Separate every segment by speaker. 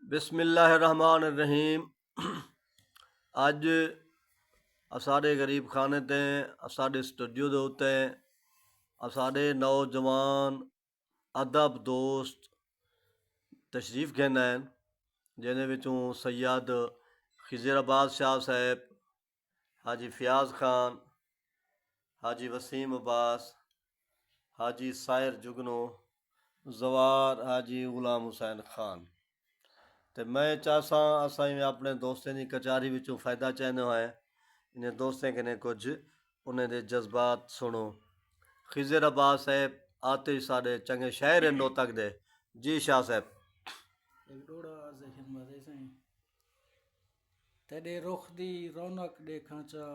Speaker 1: बिस्मिल्लाहिर्रहमानिर्रहीम। अज साढ़े गरीब खाने ते साढ़े स्टूडियो दे उत्ते साढ़े नौजवान अदब दोस्त तशरीफ़ कहना है, जिन्हें विचों सैयद खिज़र शाह साहब, हाजी फयाज खान, हाजी वसीम अब्बास, हाजी साहिर जुगनो, जवार हाजी गुलाम हुसैन खान। तो मैं चाहसा असा अपने दोस्तें की कचारी विचों फ़ायदा चाहने है, इन्हें दोस्तें कने कुछ उन्हें दे जज्बात सुनो। खिज़र अब्बास साहब आते ही साढ़े चंगे शायर नो तक दे। जी शाह साहब।
Speaker 2: तेरे रुख दी रौनक देखा चा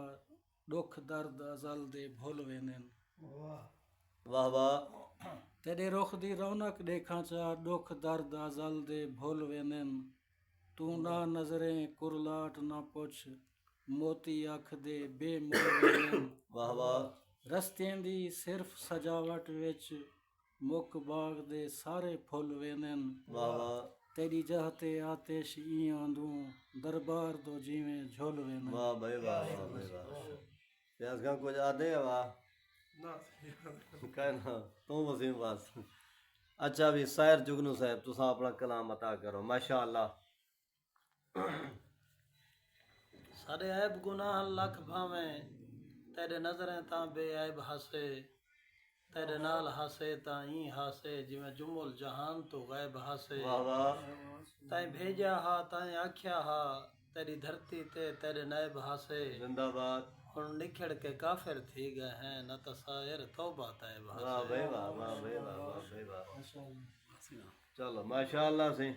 Speaker 2: दुख दर्द अजल दे भूल वेनेन।
Speaker 1: वाह वाह।
Speaker 2: तेरे रुख दी रौनक देखा चा दुख दर्द अजल दे भूल वेनेन। तू ना नजरें कुरलाट ना पुछ मोती अख दे बेमोल वेनेन।
Speaker 1: वाह वाह।
Speaker 2: रस्तियां दी सिर्फ सजावट विच मुक बाग दे सारे फुल वेनेन।
Speaker 1: वाह वाह।
Speaker 2: तेरी जहते आतिश इयां दूं दरबार दो जिवें झुल वेनेन।
Speaker 1: वाह भाई वाह वाह भाई वाह। प्यास का कुछ आदे है वाह ना कहना तू वसीम बस। अच्छा भी साहिर जुगनू साहब तुसा अपना कलाम अता करो। माशाअल्लाह।
Speaker 3: सारे ऐब गुनाह लख भावें तेरे नजरें तां बेऐब हासे। तेरे नाल हासे तां ई हासे जिवें जुमुल जहान तो गैब हासे।
Speaker 1: वाह वाह।
Speaker 3: ताई भेजा हा ताई आख्या हा तेरी धरती ते तेरे नैब हासे।
Speaker 1: जिंदाबाद।
Speaker 3: हुण निखड़ के काफिर थी गए हैं न त शायर तौबा तैब हासे।
Speaker 1: वाह भाई वाह वाह भाई वाह वाह भाई वाह। चलो माशाअल्लाह से।